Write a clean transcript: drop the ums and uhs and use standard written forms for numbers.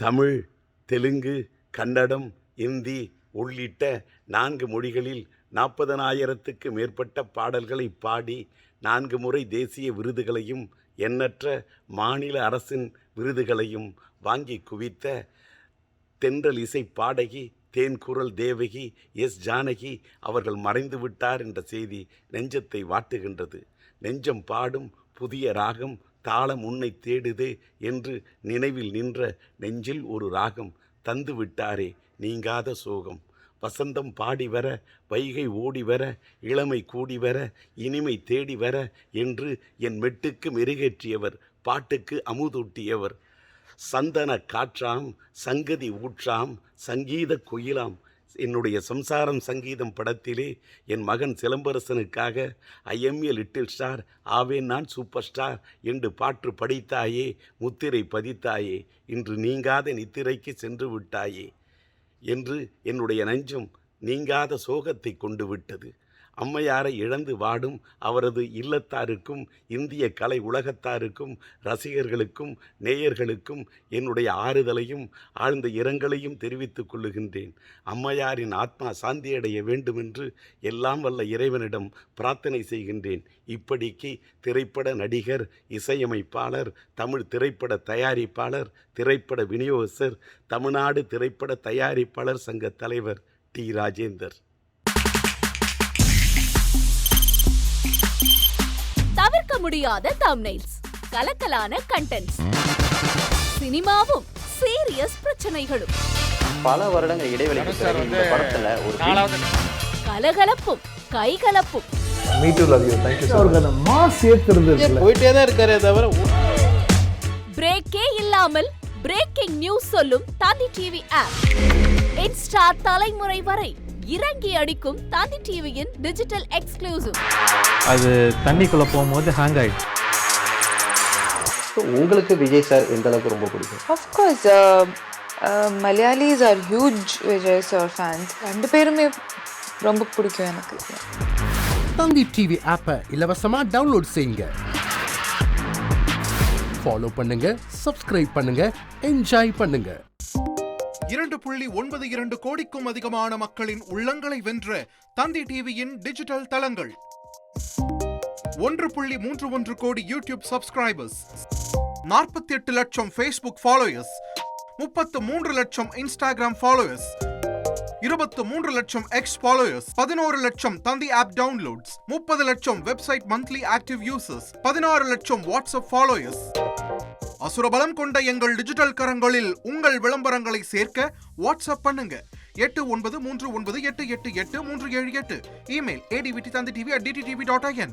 தமிழ், தெலுங்கு, கன்னடம், இந்தி உள்ளிட்ட 4 மொழிகளில் 40,000க்கு மேற்பட்ட பாடல்களை பாடி 4 முறை தேசிய விருதுகளையும் எண்ணற்ற மாநில அரசின் விருதுகளையும் வாங்கி குவித்த தென்றல் இசை பாடகி தேன்குரல் தேவகி ஜானகி அவர்கள் மறைந்து விட்டார் என்ற செய்தி நெஞ்சத்தை வாட்டுகின்றது. நெஞ்சம் பாடும் புதிய ராகம் தாளம் உன்னை தேடுதே என்று நினைவில் நின்ற நெஞ்சில் ஒரு ராகம் தந்து விட்டாரே நீங்காத சோகம். வசந்தம் பாடி வர, வைகை ஓடி வர, இளமை கூடி வர, இனிமை தேடி வர என்று என் மெட்டுக்கு மெருகேற்றியவர், பாட்டுக்கு அமுதூட்டியவர். சந்தன காற்றாம், சங்கதி ஊற்றாம், சங்கீத குயிலாம். என்னுடைய சம்சாரம் சங்கீதம் படத்திலே என் மகன் சிலம்பரசனுக்காக ஐஎம் ஏ லிட்டில் ஸ்டார், ஆவேன் நான் சூப்பர் ஸ்டார் என்று பாட்டு படித்தாயே, முத்திரை பதித்தாயே, இன்று நீங்காத நித்திரைக்கு சென்று விட்டாயே என்று என்னுடைய நெஞ்சம் நீங்காத சோகத்தை கொண்டு விட்டது. அம்மையாரை இழந்து வாடும் அவரது இல்லத்தாருக்கும், இந்திய கலை உலகத்தாருக்கும், ரசிகர்களுக்கும், நேயர்களுக்கும் என்னுடைய ஆறுதலையும் ஆழ்ந்த இரங்கலையும் தெரிவித்துக் கொள்ளுகின்றேன். அம்மையாரின் ஆத்மா சாந்தியடைய வேண்டுமென்று எல்லாம் வல்ல இறைவனிடம் பிரார்த்தனை செய்கின்றேன். இப்படிக்கு திரைப்பட நடிகர், இசையமைப்பாளர், தமிழ் திரைப்பட தயாரிப்பாளர், திரைப்பட விநியோகஸ்தர், தமிழ்நாடு திரைப்பட தயாரிப்பாளர் சங்க தலைவர் டி. ராஜேந்தர். தவிர்க்க முடியாத தம்ப்நெயில்ஸ், கலக்கலான கண்டென்ட்ஸ், சினிமாவும் சீரியஸ் பிரச்சனைகளும், பல வருடங்கள் இடைவெளிக்கு பிறகு இந்த படத்துல ஒரு கலகலப்பும் கைகலப்பும், போயிட்டே தான் இருக்காரே தவிர பிரேக்கே இல்லாமல் பிரேக்கிங் நியூஸ் சொல்லும் தந்தி டிவி ஆப். இன்ஸ்டா தலைமுறை வரை இறங்கி அடிக்கும் தந்தி டிவியின் டிஜிட்டல் எக்ஸ்க்ளூசிவ். அது தண்ணிக்குள்ள போகும்போது ஹேங் ஆயிடுச்சு. உங்களுக்கு விஜய் சார் எந்த அளவுக்கு ரொம்ப பிடிக்கும்? Of course, Malayalis are huge Vijay sir fans. ரெண்டு பேருமே ரொம்ப பிடிக்கும் எனக்கு. தந்தி டிவி ஆப்பை இலவசமா டவுன்லோட் செய்யுங்க. ஃபாலோ பண்ணுங்க, சப்ஸ்கிரைப் பண்ணுங்க, என்ஜாய் பண்ணுங்க. 2.92 கோடிக்கும் அதிகமான மக்களின் உள்ளங்களை வென்ற தந்தி டிவியின் டிஜிட்டல் தளங்கள், 1.31 கோடி யூடியூப் சப்ஸ்கிரைபர்ஸ், 48 லட்சம் ஃபேஸ்புக் ஃபாலோயர்ஸ், 33 லட்சம் இன்ஸ்டாகிராம் ஃபாலோயர்ஸ், 23 லட்சம் எக்ஸ் ஃபாலோயர்ஸ், 11 லட்சம் தந்தி ஆப் டவுன்லோட்ஸ், 30 லட்சம் வெப்சைட் மந்த்லி ஆக்டிவ் யூசர்ஸ், 16 லட்சம் வாட்ஸ்அப் ஃபாலோயர்ஸ். அசுரபலம் கொண்ட எங்கள் டிஜிட்டல் கரங்களில் உங்கள் விளம்பரங்களை சேர்க்க வாட்ஸ்அப் பண்ணுங்க 8939888378. Email advttanditv@dttv.in.